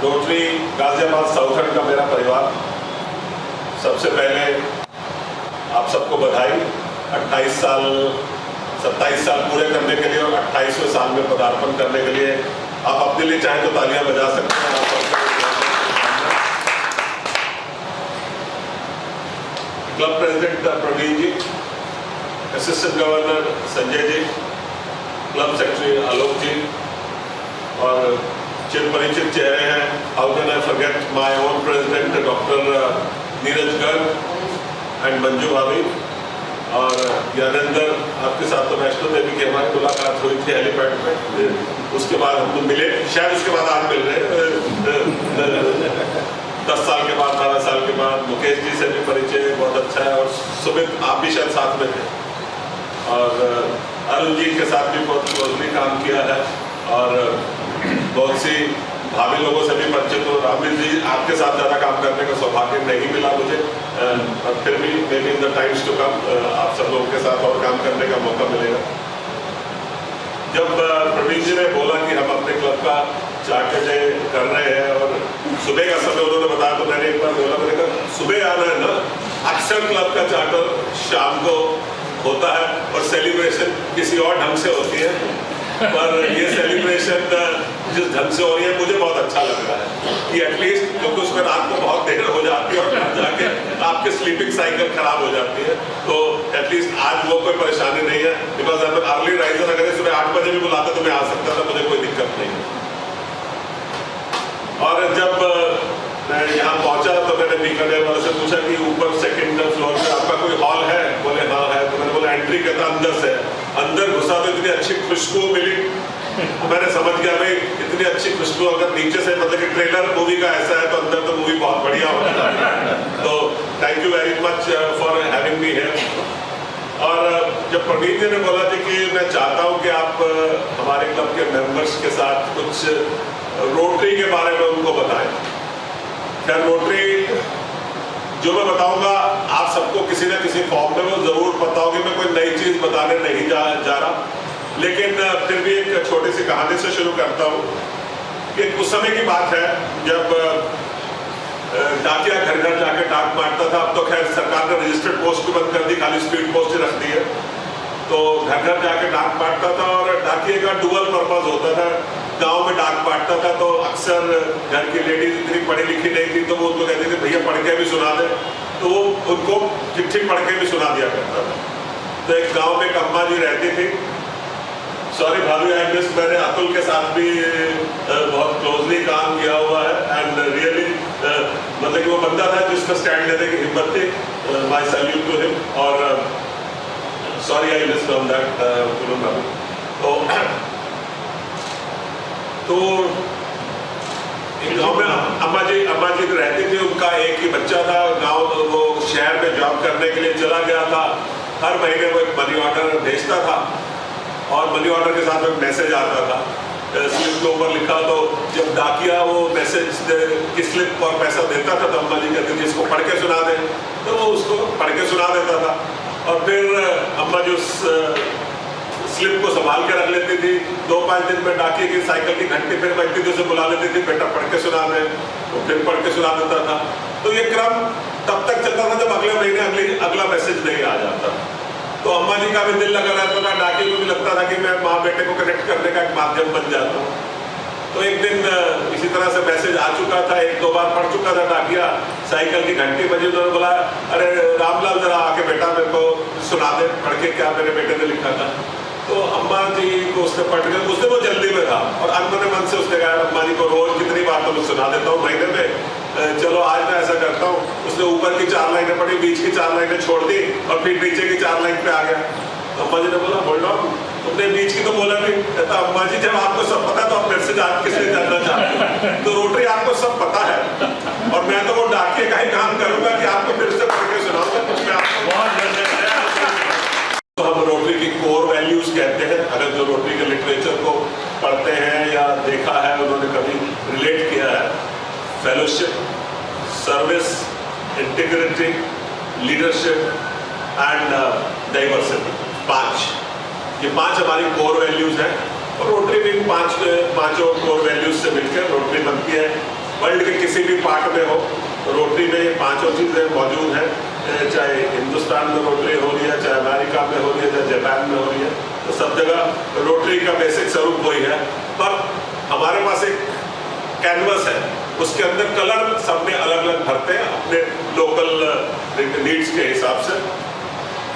Rotary Ghaziabad southern का मेरा परिवार, सबसे पहले आप सबको बधाई 27 साल पूरे करने के लिए और 28वें साल में पदार्पण करने के लिए। आप अपने लिए चाहे तो तालियां बजा सकते हैं। क्लब प्रेसिडेंट प्रवीण जी, assistant governor Sanjay ji, club secretary आलोक जी और चिर परिचित चेहरे हैं, how can I forget my own president doctor Neeraj Garg and Manju भाभी और ज्ञानेंद्र। आपके साथ तो वैष्णो देवी की हमारी मुलाकात हुई थी हेलीपैड पे, उसके बाद हम लोग मिले, शायद उसके बाद आज मिल रहे 10 साल के बाद 12 साल के बाद। मुकेश जी से भी परिचय बहुत अच्छा है और सुमित आप भी शायद साथ में थे और अरुण जी के साथ भी बहुत क्लोजली काम किया है और बहुत सी भाभी लोगों से भी परिचित हो। रामवीर जी, आपके साथ ज़्यादा काम करने का सौभाग्य नहीं मिला मुझे, और फिर भी may be in the times to come आप सब लोगों के साथ और काम करने का मौका मिलेगा। जब प्रवीण जी ने बोला कि हम अपने क्लब का चार्टर डे कर रहे हैं और सुबह का समय उन्होंने बताया, तो मैंने एक बार बोला, मैंने कहा सुबह आना है ना, अक्सर क्लब का चार्टर शाम को होता है और सेलिब्रेशन किसी और ढंग से होती है, पर ये सेलिब्रेशन जिस ढंग से हो रही है मुझे बहुत अच्छा लग रहा है कि एटलीस्ट, क्योंकि उसमें रात को बहुत देर हो जाती है और जाके आपके स्लीपिंग साइकिल खराब हो जाती है, तो एटलीस्ट आज वो कोई परेशानी नहीं है। बिकॉज अगर अर्ली राइजर अगर सुबह 8 बजे भी बुलाता तो मैं आ सकता था, मुझे कोई दिक्कत नहीं है। और जब मैं यहाँ पहुंचा तो मैंने बीकानेर वाले से पूछा कि ऊपर सेकंड फ्लोर पे आपका कोई हॉल है? बोले हाँ है। तो मैंने बोला एंट्री कहता अंदर से। अंदर घुसा तो इतनी अच्छी खुशबू मिली, मैंने समझ गया भाई इतनी अच्छी खुशबू अगर नीचे से, मतलब कि ट्रेलर मूवी का ऐसा है तो अंदर तो मूवी बहुत बढ़िया होता है। तो thank you very much for having me here. और जब प्रवीण जी ने बोला थी कि मैं चाहता हूँ कि आप हमारे क्लब के मेंबर्स के साथ कुछ रोटरी के बारे में उनको बताएं। क्या रोटरी जो मैं बताऊंगा आप सबको किसी न किसी फॉर्म में वो जरूर पता होगी, मैं कोई नई चीज बताने नहीं जा रहा, लेकिन फिर भी एक छोटी सी कहानी से शुरू करता हूँ। कि उस समय की बात है जब डाकिया घर घर जाके डाक बांटता था। अब तो खैर सरकार ने रजिस्टर्ड पोस्ट भी बंद कर दी, खाली स्पीड पोस्ट ही रख दी है। तो घर घर जाके डाक बांटता था और डाकिए का डुअल पर्पज होता था। गांव में डाक बांटता था तो अक्सर घर की लेडीज इतनी पढ़ी लिखी नहीं थी, तो वो उनको कहती थी भैया पढ़ के भी सुना दे, तो वो उनको चिट्ठी पढ़ के भी सुना दिया करता था। तो एक गांव में एक अम्मा जी रहती थी, सॉरी भाभी आई मिस, मैंने अतुल के साथ भी बहुत क्लोजली काम किया हुआ है एंड रियली मतलब कि वो बंदा था जिसका स्टैंड लेने की हिम्मत थी। माय सैल्यूट टू हिम और sorry I miss on that भाभी। तो एक गांव में अम्मा जी रहती थी, उनका एक ही बच्चा था। गांव वो शहर में जॉब करने के लिए चला गया था। हर महीने वो एक मनी ऑर्डर भेजता था और मनी ऑर्डर के साथ में मैसेज आता था, स्लिप के ऊपर लिखा। तो जब डाकिया वो मैसेज की स्लिप और पैसा देता था तो अम्मा जी कहती थी इसको पढ़ के सुना दे, तो वो उसको पढ़ के सुना देता था। और फिर अम्मा जी उस स्लिप को संभाल के रख लेती थी। 2-5 दिन में डाकिए की साइकिल की घंटी फिर बजती थी, उसे बुला लेती थी, बेटा पढ़ के सुना दे, तो फिर पढ़ के सुना देता था। तो ये क्रम तब तक चलता था जब अगले महीने अगला मैसेज नहीं आ जाता। तो अम्मा जी का भी दिल लगा रहता था, डाकिए को भी लगता था कि मैं माँ बेटे को कनेक्ट करने का एक माध्यम बन जाता हूँ। तो एक दिन इसी तरह से मैसेज आ चुका था, 1-2 बार पढ़ चुका था डाकिया, साइकिल की घंटी बजी, उन्होंने बोला अरे रामलाल जरा आके बेटा मेरे को सुना दे पढ़ के क्या मेरे बेटे ने लिखा था। तो अम्मा जी को उसने पढ़ के, उसने वो जल्दी में था और अनमने मन से उसने कहा अम्मा जी को रोज कितनी बार तो मैं सुना देता हूँ महीने में, चलो आज मैं ऐसा करता हूँ। उसने ऊपर की 4 लाइनें पढ़ी, बीच की 4 लाइनें छोड़ दी और फिर नीचे की 4 लाइन पे आ गया। तो अम्मा जी ने बोला होल्ड ऑन, तुमने बीच की तो बोला नहीं। कहता अम्मा जी जब आपको सब पता तो आप मेरे से किस लिए जानना चाहते हो? तो रोटरी आपको सब पता है और मैं तो वो डाकिए का ही काम करूंगा कि आपको फिर से पढ़ के सुनाऊंगा। कुछ मैं आपको तो हम रोटरी की कोर वैल्यूज कहते हैं। अगर जो रोटरी के लिटरेचर को पढ़ते हैं या देखा है, उन्होंने कभी रिलेट किया है, fellowship, service, integrity, leadership and diversity, 5 ये 5 हमारी कोर वैल्यूज हैं। और रोटरी भी इन पांचों कोर वैल्यूज से मिलकर रोटरी बनती है। वर्ल्ड के किसी भी पार्ट में हो, रोटरी में ये पांचों चीज़ें मौजूद हैं। चाहे हिंदुस्तान में रोटरी हो रही है, चाहे अमेरिका में हो रही है, चाहे जापान में हो रही है, तो सब जगह रोटरी का बेसिक स्वरूप वही है। पर हमारे पास एक कैनवस है, उसके अंदर कलर सब में अलग अलग भरते हैं अपने लोकल नीड्स के हिसाब से।